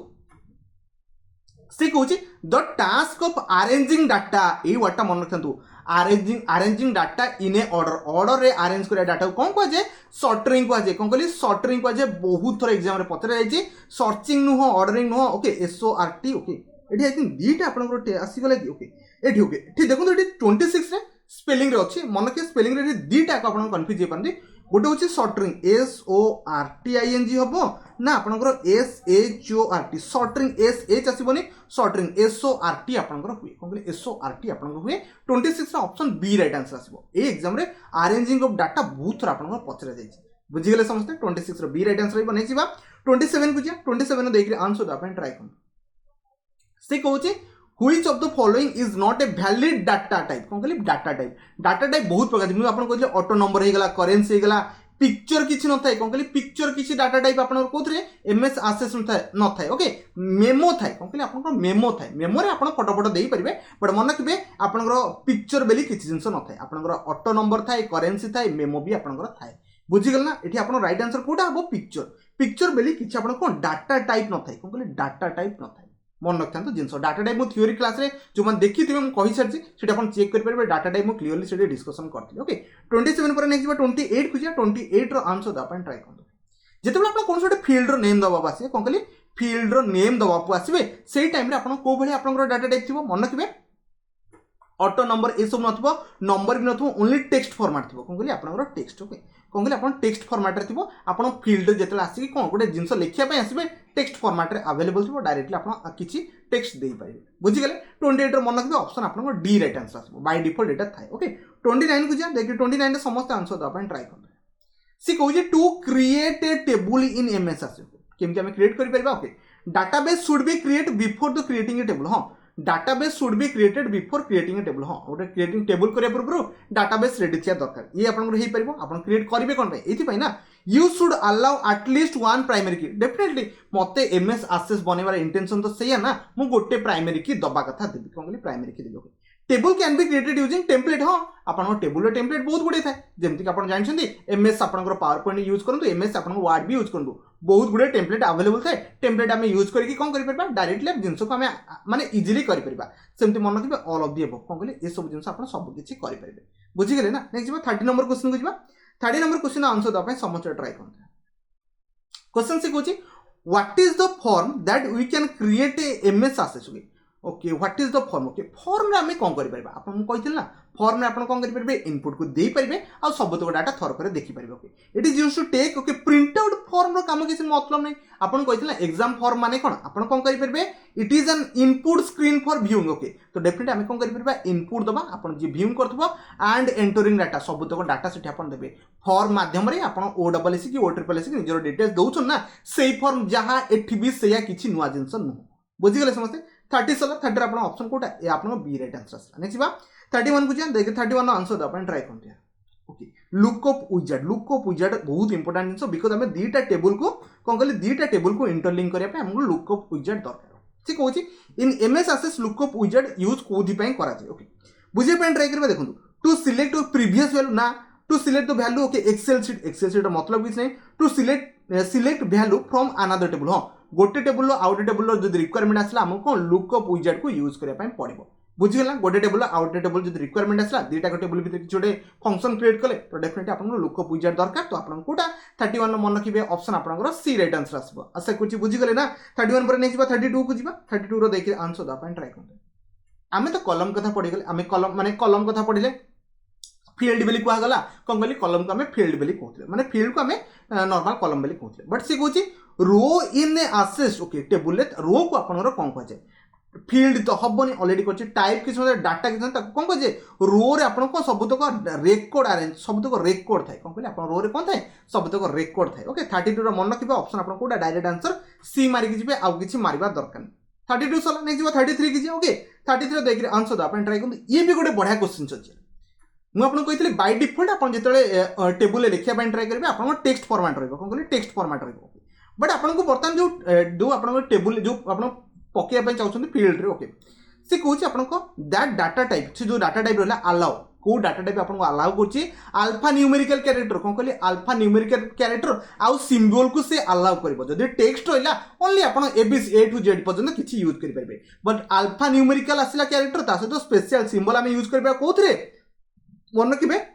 [SPEAKER 1] से कहूँ the task of arranging data ये वर्डटा मन रखु arranging data in A order रे अरेंज करिया डाटा कौन कहे सॉर्टरिंग कहे कौन कहली सॉर्टरिंग कहे बहुत थर एग्जाम रे पचरा जाइए सर्चिंग नुह ऑर्डरिंग नुह ओके SORT ओके एठी आई थिंक दीटा आपनकर आसीगला कि ओके एठी ओके ठीक देखो एठी 26 रे स्पेलिंग रे अछि मन के स्पेलिंग रे दीटा को आपन कंफ्यूज हे पारंदी गोटे हूँ सॉर्टरिंग SORTING हम ना आपंकर SHORT सॉर्टरिंग SH आसबनी सॉर्टरिंग SORT आपंकर हुए कौन कहले SORT आपंकर हुए 26 ऑप्शन बी राइट आंसर आसबो ए एग्जाम रे अरेंजिंग ऑफ डाटा बहुत थोड़ा आपंकर पचरा जाइए बुझीगले समस्ते 26 रो बी राइट आंसर रहइबो नेक्स्ट बा 27 को जा 27 देख आंसर द अपन ट्राई कर से कहूँ Which of the following is not a valid data type कौन कहली डाटा टाइप बहुत प्रकार मुझे आपन कहले ऑटो नंबर हे गला करेंसी हे गला पिक्चर किछि न थाए कौन कहली पिक्चर किछि डाटा टाइप आपन कोथरे एमएस एक्सेस न थाए ओके मेमो थाए कौन कहली आपन मेमो थाए मेमो रे आपन फोटो फोटो देई परिबे बट मन रखिबे आपन पिक्चर बेली किछि जिंस न थाए आपन ऑटो नंबर थाए करेंसी थाए मेमो भी आपन थाए बुझीगल ना एठी आपन राइट आंसर कोटा हबो पिक्चर बेली किछि आपन कोन डाटा टाइप न थाए कौन कहली डाटा टाइप न थाए मन रखता जिन डाटा टाइप मुझे थ्योरी क्लास रे जो मैंने देखी थे मुझे सारी से चेक करेंगे डाटा टाइप मुझे क्लीयरली से डिस्कसन करी ओके 27 पर नेक्स्ट 28 खोजिया 28 रो आंसर दबा ट्राई कर जिते आप कौन गोटे फील्ड रो नेम दबा आसे कौन कहली फील्ड रो नेम दबा आसवे से टाइम आप कौ भाई आप डाटा टाइप थी मन रखिए ऑटो नंबर ये सब नंबर भी न ओनली टेक्स्ट फॉर्मेट थी कौन कहली आप टेक्स्ट ओके कौन कहली आप टेक्स्ट फॉर्मेट रे आप फील्ड जो आसिक कौन गोटे जिन लिखापी आसवे टेक्स्ट फॉर्मेट रे अवेलेबल थी डायरेक्टली आप किसी टेक्स्ट दे पारे बुझीगले 28 रो मन रखिए ऑप्शन आप डी राइट आंसर आसो बाय डिफॉल्ट एटा थाए ओके 29 को जा देखिए 29 रे समस्त आंसर दबा ट्राई कर सी कहूँ to create a table in MS access केमती आम क्रिएट कर पारिबा okay database should be create before the creating a table हाँ database should be created before creating a table हाँ गोटे क्रिएटिंग टेबुल करने पूर्व डाटाबेस रेडी थिया दरकार ये आपन क्रिएट करेंगे कौन ये ना you should allow at least one primary की डेफिनेटली मते एमएस एक्सेस बनवार इंटेंशन तो सही है ना मु गोटे प्राइमरी की दबा कथा देबी कौन कहली प्राइमरी की देबी table can be created using template हाँ आपन टेबुल टेम्पलेट बहुत गुड़े थाए जमती कि आप जानते एमएस आपन पावर पॉइंट यूज करूँ एमएस आप वर्ड भी यूज करूँ बहुत गुड़े टेम्पलेट अवेलेबल थाए टेम्पलेट आम यूज करके कौन कर डायरेक्टली जिनस को आम माने इजिली करमती मन रखिए ऑल ऑफ दी एबव कौन कहले ये सब जिन आप सबकि करेंगे बुझीगले ना नेक्स्ट 30 नंबर क्वेश्चन को जा 30 नंबर क्वेश्चन आंसर देवाई समस्त ट्राई करते क्वेश्चन से कहूँ what is the form that we can create a MS Access okay what is the form okay form रे आम कौन करें आप कही ना फॉर्म रे आप कौन करेंगे इनपुट को दे पारे आ सब डाटा थरक देखिपारे okay it is use to take okay print out form रो काम किसी मतलब नहीं आपन कही एग्जाम फॉर्म माने कौन आप कौन करेंगे it is an input screen for viewing okay तो डेफिनेटली आम कौन करेंगे इनपुट दबा आप जी व्यूइंग करथबो एंड एंटरिंग डाटा सब डाटा से देवे फॉर्म माध्यम आप OSS कि OSS कि निजर डिटेल्स दौन ना से फॉर्म जहाँ एठी भी से किसी नुआ जिनस नुह बुझीगले समस्ते 30 सला 30 आप ऑप्शन कोटा ये आप बी राइट आंसर आसला नेक्स्ट बा 31 को जा देखिए 31 आंसर दबा ट्राई करते हैं ओके लुकअप विजार्ड बहुत इंपोर्टेंट जिनस बिकज आम दीटा टेबुल को कौन कहले दीटा टेबुल को इंटरलिंक करने हमको लुकअप विजार्ड दरकार से कहूँ in MS access lookup wizard use कोथि करा ओके बुझे ट्राई करबा देखो टू सिलेक्ट प्रीवियस वैल्यू ना to select the value okay Excel sheet मतलब किसी नहीं to select value from another table हाँ गोटे टेबुल आउ गोटे टेबुल जो रिक्वायरमेंट आसला आमको कौन लुकअप विजार्ड को यूज करने पड़ो बुझीगला गोटे टेबल आउटे टेबल जो रिक्वायरमेंट आसला दुईटा टेबल भितर किसी गोटे फंक्शन क्रिएट कले तो डेफिनेटली आपको लुकअप विजार्ड दरकार तो आपको कोटा 31 मन रखिए ऑप्शन आपको सी राइट आंसर आसो आशा करुच्ची बुझीगले ना 31 पर नहीं 32 को जी 32 रो देखिए आंसर देवाई ट्राए करते आम तो कलम कथा पढ़ीगले आम कलम माने कलम कथा पढ़िले फील्ड बेली कहगला कौन कहली कलम को आम फील्ड बेली कहते माने फील्ड को आम नॉर्मल कलम बेली कहते बट सी कहूँ रो इन ए आसेस ओके टेबुल रो को आपंकर कौन कहुए फील्ड तो हेनी अलरेडी कर टाइप किसी डाटा किसी कौन कहे रो रे आप सबुतक रेकर्ड अरेंज सबुतक रेकर्ड थाए कौन कहले आप रो रे कौन थाए सबुतक रेकर्ड थाए ओके 32 मन रखिए ऑप्शन आप कोटा डायरेक्ट आंसर सी मारिक जी आउ कि मारिबा दरकार 32 सला नहीं 33 की ओके 33 देख आंसर देवाई ट्राए कर ये भी गोटे बढ़िया क्वेश्चन अच्छे मुझे कही बाय डिफॉल्ट आप जो टेबुल लिखापी ट्राए करेंगे आप टेक्स्ट फॉर्मेट रही कौन कहले टेक्स्ट फॉर्मेट रही बट आपको बर्तमान जो आप टेबुल जो आप पकड़ चाहते फील्ड रे ओके सी कहूँ आपको दैट डाटा टाइप से जो डाटा टाइप रहा अलाउ कौ डाटा टाइप आपको अलाउ कर अल्फा न्यूमेरिकल कैरेक्टर कौन कहली अल्फा न्यूमेरिकल कैरेक्टर आउ सिंबल को से अलाउ कर टेक्स्ट रहा ओनली आप ए टू जेड पर्यटन किसी यूज करेंगे बट अल्फा न्यूमेरिकल आसला कैरेक्टर सहित स्पेशल सिंबल आम यूज करवा कौन मन रखिए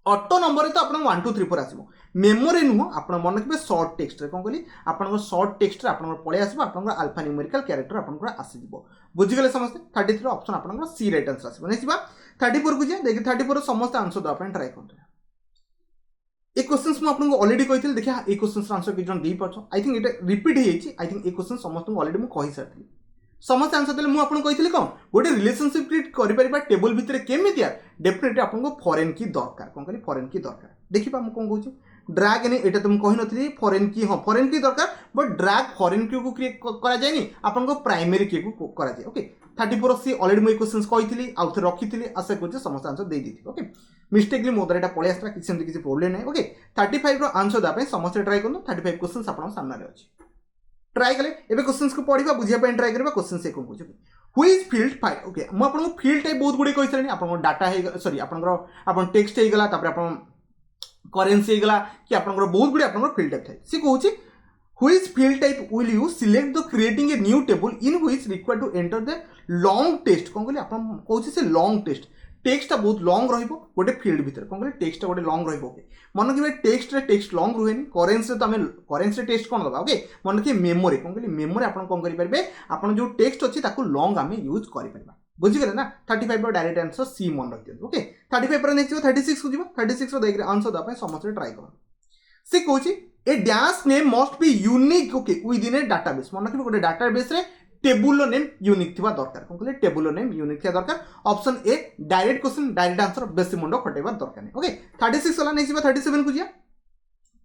[SPEAKER 1] ऑटो नंबर तो आप 1 2 3 4 आसो मेमोरी नुह आप मन रखिए सर्ट टेक्स्ट कौन कहली आप सर्ट टेक्स्ट आप पलि आस अल्फा न्यूमेरिकल कैरेक्टर आप आसीज बुझीगले समस्ते 33 ऑप्शन आप सी राइट आंसर आसो नहीं 34 को जाए देखिए 34 समस्त आंसर देवाई ट्राए करते ये क्वेश्चन मुझे अलरेडी कही देखिए ये क्वेश्चन आंसर किसी जन दे पार्छ आई थिंक ये रिपीट आई थिंक ये क्वेश्चन समस्त अलरेडी मुझे सारी समस्त आंसर देते मुझे कही कौन गोटे रिलेशनशिप क्रिएट कर टेबुल भितर केमितिया डेफिनेटली आपको फॉरेन की दरकार कौन कहली फॉरेन की दरकार देखिए मुझे कौन कहूँ ड्रैग नहीं ये तो मुझे कही नी फॉरेन की हाँ फॉरेन की दरकार बट ड्रैग फॉरेन की को क्रिएट कराए आपको प्राइमरी की को कराए ओके 34 सी अलरेडी मुझे क्वेश्चन कही आउ थे रखी आशा कर समस्त आंसर दे दी ओके मिस्टेकली मो द्वारा पलि आसला किसी प्रोब्लेम नहीं ओके 35 आंसर देवाई समस्त ट्राए करूँ 35 क्वेश्चन आप सामने अच्छे ट्राए कले एबे क्वेश्चंस को पढ़िबा बुझिया पे ट्राए करबा क्वेश्चन से कोन पूछो व्हिच फील्ड फाइल ओके म आपन फील्ड टाइप बहुत गुडी कहि सरी आपन डाटा हे सॉरी आपन टेक्स्ट हे गला तापर आपन करेंसी हे गला कि आपन बहुत गुडी आपन फील्ड टाइप थाए से कहूची which field type will you select the creating a new table in which required to enter the long text कोन कहली आपन कहूची से लॉन्ग टेक्स्ट टेक्स्ट बहुत लॉन्ग रहिबो गोटे फील्ड भीतर कौन कहले टेक्स्ट गोटे लॉन्ग रहिबो ओके मन रखिए टेक्स्ट रे टेक्स्ट लॉन्ग रुहेनी करेंसी तो आम करेंसी टेक्स्ट कौन दबा ओके मन रखिए मेमोरी कौन कहली मेमोरी आप कौन करेंगे आप जो टेक्स्ट अच्छी लॉन्ग आम यूज कर बुझीगले ना 35 डायरेक्ट आंसर सी मन रखिए ओके 35 पर नहीं 36 को जी 36 देख आंसर देवाई समस्त ट्राए कर सी कहूँ a dash name must be unique okay within a database मन रखिए गोटे डाटाबेस रे टेबुल नेम यूनिक थिबा दरकार कौन कहले टेबुल नेम यूनिक थिबा दरकार option A direct question direct answer बेसी मुंड खटेबा दरकार नहीं ओके 36 वाला नहीं 37 को जिया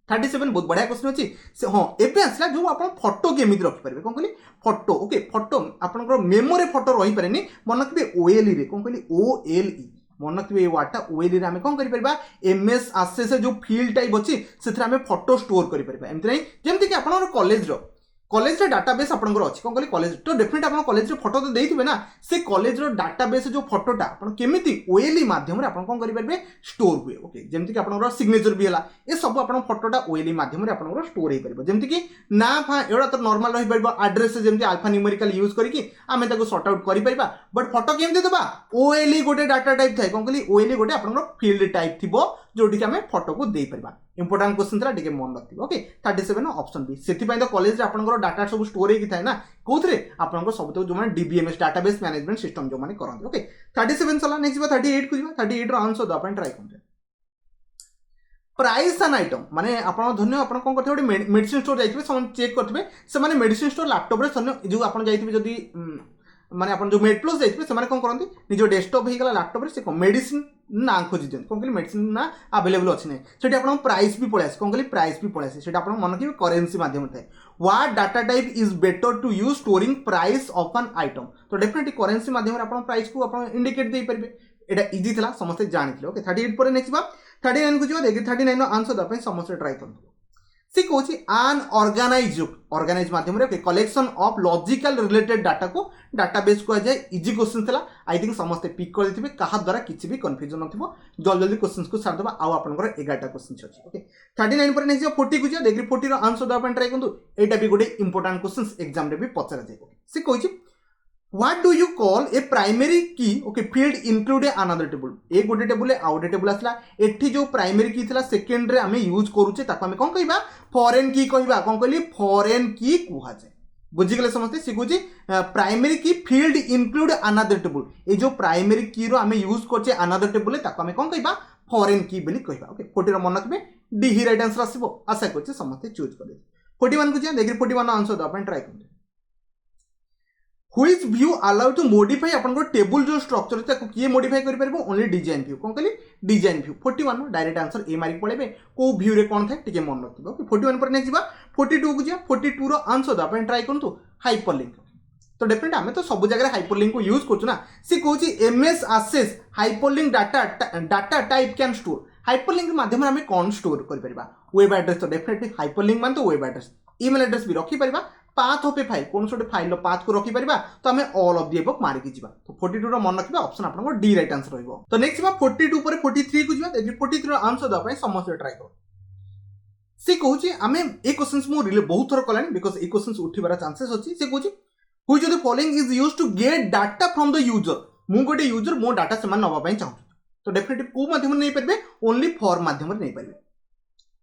[SPEAKER 1] 37 बहुत बढ़िया क्वेश्चन अच्छी हाँ एबे आसला जो आप फोटो केमी रखिपारे कौन कहली फोटो ओके फोटो आपंकर मेमोरी फोटो रही पारे मन रखिए ओएलई रे कौन कहली ओएलई मन रखिए ये वार्डटा ओएलई रे आम कौन करें एमएस आसेस जो फील्ड टाइप अच्छी से फोटो स्टोर करें एमती नहीं जमीक आप कॉलेज कॉलेज डाटाबेस आपंकर अच्छी कौन कहली कॉलेज तो डेफिनेट आप कॉलेज फोटो तो देते ना से कॉलेज डाटाबेस जो फोटोटा आप केमी ओएलई माध्यम आप कौन करेंगे स्टोर हुए ओके जमीक आप सिग्नेचर भी है ये सब आप फोटोटा ओएलई माध्यम आप स्टोर हो पार जमीक ना फा एड़ा तो नॉर्मल रही पार आड्रेस जमी अल्फा न्यूमेरिकल यूज करके आम सर्ट आउट कर बट फोटो केमती देवा ओएलई गोटे डाटा टाइप थाए कौन कहली ओएलई गोटे आप फील्ड टाइप थी जोटी आम फोटो को दे पार इंपोर्टाट क्वेश्चन था टे मन रखिए ओके 37 ऑप्शन बी से तो कॉलेज आप डाटा सब स्टोर होता है ना कौन आप सब जो डीबीएमएस डाटाबेस मैनेजमेंट सिस्टम जो करते ओके 37 चला नहीं 38 को 38 आंसर देवाई ट्राए करते प्राइस एंड आइटम माने आप धन्य आप कौन करते मेडिसिन स्टोर जाइए चेक करते से मेडिसिन स्टोर लैपटॉप जो आप जाइए जदि माने आप जो मेडप्लस जाइए से कौन करते निज डेस्कटॉप होगा लैपटॉप से मेडिसिन ना खोजी दिखाते कौन कहली मेडिसिन ना अवेलेबल अच्छी ना से आप प्राइस भी पलि कौन कहली प्राइस भी पलि से आप मन रखिए करेन्सी मध्यम थाए what data type is better to use storing price of an item तो डेफिनेटली करेन्सी मध्यम आप प्राइस को आप इंडिकेट दे पारे यहाँ इजी था समस्ते जानते ओके 38 पर नहीं 39 को देखिए 39 आंसर देवाई समस्त ट्राए करते सी कहूँ आन ऑर्गेनाइज माध्यम collection of logical related data को डाटाबेस को जाए इजी क्वेश्चन था आई थिंक समस्ते पिक करते क्या द्वारा किसी भी कन्फ्यूजन न जल्दी जल्दी क्वेश्चन को सारिदेवा आउ आप 11टा क्वेश्चन अच्छे ओके 39 पर नहीं 40 को जाए देखिए 40 आंसर देवाई ट्राए करूँ यहाँ भी गोटे इंपोर्टाट क्वेश्चन एग्जाम भी पचरा जाए सी कहूँ what do you call a primary key okay field include a another table ए गोटे टेबल आ गोटे टेबल आसला एठी जो प्राइमरी की थिला सेकेंड रे आमे यूज करूचे ताको आमे कोन कहबा फॉरेन की कहबा कोन कहली फॉरेन की कुहा जाय बुझी गले समझते सिखुची प्राइमरी की फील्ड इंक्लूड अनदर टेबल ए जो प्राइमरी की रो आमे यूज करचे अनदर टेबल ताको आमे कोन कहबा फॉरेन की बोली कहबा ओके 40 रो मन रखबे डी ही राइट आंसर आसीबो आशा करचे समझते चूज करे 41 को जा देखि 41 आंसर द अपन ट्राई करते Which view allow to modify upon table जो स्ट्रक्चर है किए मॉडिफाई कर परबो ओनली डिजाइन व्यू कोन कहली design view 41 direct answer A mark पळेबे को व्यू रे कोन थाए टिके मन रखिबो ओके 41 पर ने जिबा 42 को जिया 42 रो आंसर द अपन ट्राई करंतु हाइपरलिंक तो डेफिनेट हमें तो सब जगह हाइपरलिंक को यूज करछु ना सी कहूची MS access hyperlink data type can store hyperlink माध्यम रे हमें कोन स्टोर कर परबा वेब एड्रेस तो डेफिनेटली हाइपरलिंक मान तो वेब एड्रेस ईमेल एड्रेस भी रखी परबा पाथ ऑफ ए फाइल कौन सोटे फाइल पाथ को रखी परिबा तो हमें ऑल ऑफ द एबव मारि के जिबा तो 42 रो मन रखिबा ऑप्शन आपनको डी राइट आंसर रहइबो तो नेक्स्ट बा 42 पर 43 को जिबा देखि 43 रो आंसर द पय समस्त ट्राई करो से कहूची हमें ए क्वेश्चंस मो रिले बहुत थर कलानी बिकॉज़ ए क्वेश्चंस उठिबार चांसेस अछि से कहूची which of the following is used to get data from the user मु गोटे यूजर मो डाटा समान नबा पय चाहू तो डेफिनेटली को माध्यम नै परबे ओनली फॉर माध्यम नै परबे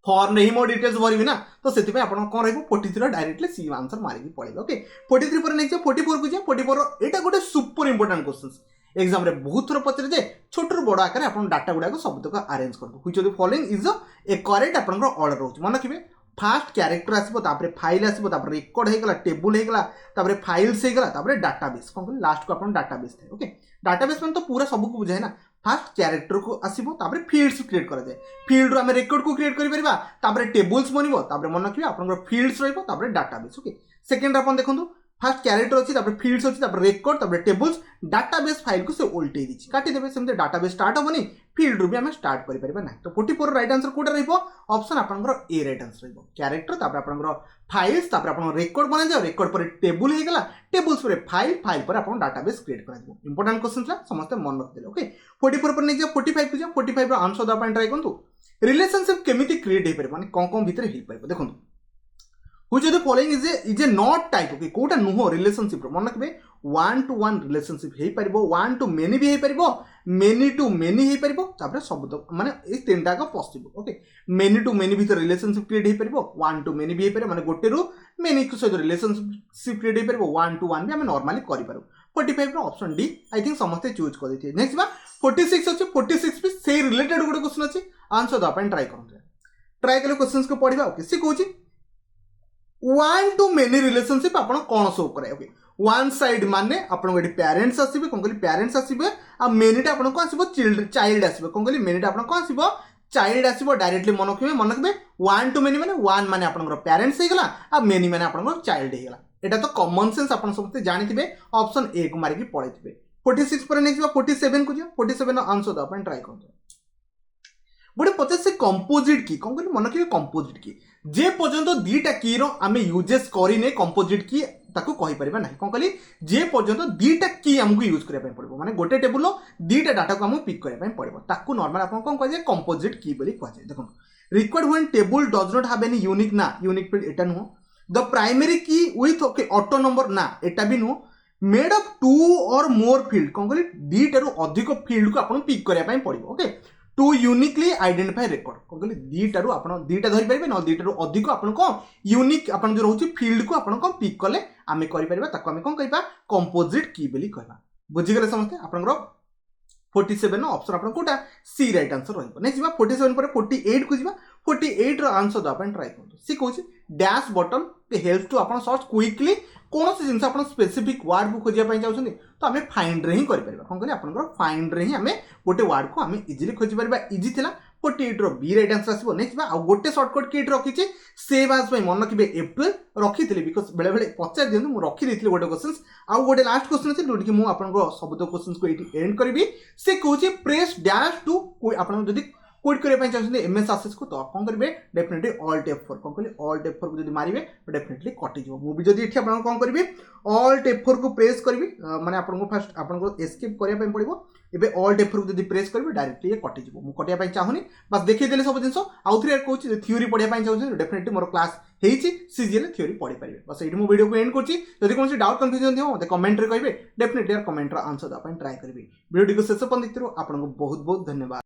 [SPEAKER 1] फॉर नहीं मो डिटेल्स भरबी ना तो से आपन कौन रहिबो 43 डायरेक्टली सी आंसर मारिकी पड़ेगा ओके 43 पर नेक्स्ट 44 को जा 44 एटा गोटे सुपर इंपोर्टेंट क्वेश्चंस एग्जाम रे बहुत थर पचरे जे छोट बड़ आकार आपन डाटा गुडा को सब तक अरेंज करबो which of the following is A correct आपन ऑर्डर होच मन रखिबे फास्ट कैरेक्टर आसीबो तापरे फाइल आसीबो तापरे रिकॉर्ड हे गला टेबल हे गला तापरे फाइल्स हे गला तापरे डाटाबेस कोन लास्ट को आपन डाटाबेस थे ओके डाटाबेस में तो पूरा सब को बुझाय ना फास्ट कैरेक्टर को आसीबो तापरे फील्ड्स क्रिएट करा जाय फील्ड रो हमें रिकॉर्ड को क्रिएट करि परबा तापरे टेबल्स बनिबो तापरे मन रखिबे आपन फील्ड्स रहइबो तापरे डाटाबेस ओके सेकंड अपन देखंतु फास्ट कैरेक्टर अछि तापरे फील्ड्स अछि तापरे रिकॉर्ड तापरे टेबल्स डाटाबेस फाइल को से उल्टे दिछि काटि देबे सेमते डाटाबेस स्टार्ट होबनी फील्ड रो भी हमें स्टार्ट करि परबा ना तो 44 राइट आंसर कोटा रहइबो ऑप्शन आपन ए राइट आंसर रहइबो कैरेक्टर तापरे आपन फाइल्स तापरे आपन रिकॉर्ड बना जाय रिकॉर्ड पर टेबल हे गेला टेबल्स पर फाइल पर आपन डाटाबेस क्रिएट करा दिबो इंपोर्टेंट क्वेश्चन ला समस्त मन रख देले ओके 44 पर नै जा 45 को जा 45 रो आंसर द अपन ट्राई करंतु रिलेशनशिप केमिति क्रिएट हे परबो माने कोन भीतर हे परबो देखंतु which of the following is a not type okay कोटा नुहो रिलेशनशिप रो मन रखबे 1 to 1 रिलेशनशिप हे परबो 1 to many भी हे परबो many to many हे परबो तापर शब्द माने ए तीनटा का possible okay many to many भीतर रिलेशनशिप क्रिएट हे परबो 1 to many भी हे परबो माने गोटे रो many के सहित रिलेशनशिप क्रिएट हे परबो 1 to 1 भी हम नॉर्मली करि पारो 45 रो ऑप्शन डी आई थिंक समस्त चूज कर देथि नेक्स्ट बा 46 अछि 46 भी से रिलेटेड गोटे क्वेश्चन अछि आंसर द अपन ट्राई करंते ट्राई कले क्वेश्चंस को पढिबा ओके से कहूची 1 to many रिलेशनशिप आपण कोन शो करे ओके वन साइड माने आपण गोटे पेरेंट्स आसीबे कोन कहली पेरेंट्स आसीबे आ मेनीटा आपण को आसीबो चाइल्ड आसीबे कोन कहली मेनीटा आपण को आसीबो चाइल्ड आसीबो डायरेक्टली मन रखबे 1 to many माने 1 माने आपण पेरेंट्स हे गला आ मेनी माने आपण चाइल्ड हे गला एटा तो कॉमन सेंस आपण समस्त जानिथिबे ऑप्शन ए को मारिकी पळैथिबे 46 पर नेक्स्ट 47 को जा 47 आंसर द अपन ट्राई करतो बड़े 50 से कंपोजिट की कोन कहली मन रखबे कंपोजिट की जे पर्यंत दीटा की रो आमे यूजेस करिने कंपोजिट की ताको कहि परिबा नाही कोन कहली जे पर्यंत दीटा की हमकु यूज करे पय पड़बो माने गोटे टेबल दीटा डाटा को हम पिक करे पय पड़बो ताको नॉर्मल आपन कोन कह जे कंपोजिट की बोली कह जे देखो required when table does not have any unique ना unique field Etah know the primary की विथ ओके ऑटो नंबर ना एटा भी नो मेड ऑफ 2 और मोर फील्ड कोन कहली दीटा रो अधिक फील्ड को आपन पिक करे पय पड़बो okay to uniquely identify record कोन कहली दीटारू आपण दीटा धरि परिबे न दीटारू अधिक आपण को यूनिक आपण जो रहउची फील्ड को आपण को पिक करले आमे करि परिबा ताको आमे कोन कहबा कंपोजिट की बोली कहबा बुझि गेले समझते आपण 47 नो ऑप्शन आपण कोटा सी राइट आंसर रहइबो नेक्स्ट बा 47 पर 48 को जिबा 48 रो आंसर द आपण ट्राई करतो सी कहउची डैश बटन ते हेल्प टू आपण सर्च क्विकली कौन से जिनस आपण स्पेसिफिक वर्ड को खोजिया पय जाउछन तो हमें फाइंड रे ही करि परबा कोन कहली आपण फाइंड रे ही हमें गोटे वर्ड को हमें इजीली खोजि परबा इजी थिला 48 रो बी राइट आंसर आसीबो नेक्स्ट बा आ गोटे शॉर्टकट की रखिछि सेव एज पय मन रखिबे F12 रखिथिले बिकॉज़ बेले बेले पचार दियनु मु रखि देथिले गोटे क्वेश्चंस आ गोटे लास्ट क्वेश्चन अछि जोटी कि मु आपण सब तो क्वेश्चंस को एटी एंड करबी से कहउछि प्रेस डैश टू कोई आपण जदी क्विट करने चाहते एमएस आसेस को तो कौन करेंगे डेफिनेटली ऑल्ट F4 कौन कहले ऑल्ट F4 को जब मारे तो डेफिनेटली कटिज मुझे जब ये आप कौन करेंगे ऑल्ट F4 को प्रेस करी माने आपको फास्ट आपको एस्केप करने पड़ो एबे ऑल्ट F4 को जब प्रेस करेंगे डायरेक्टली ये कटिज मुझे कटिया चाहूनी बस देखीदेली सब जिन आउ थे कहूँ थ्योरी पढ़ाई चाहिए definitely more class CGL theory पढ़ी पारे बस ये वीडियो को एंड करछि जदि कोनोसी डाउट कंफ्यूजन हो मते कमेंट रे कहिबे डेफिनेटली यार कमेंट रा आंसर दा पई ट्राई करबी वीडियो को शेष पर्यंत देखिथिरु आपनको बहुत बहुत धन्यवाद।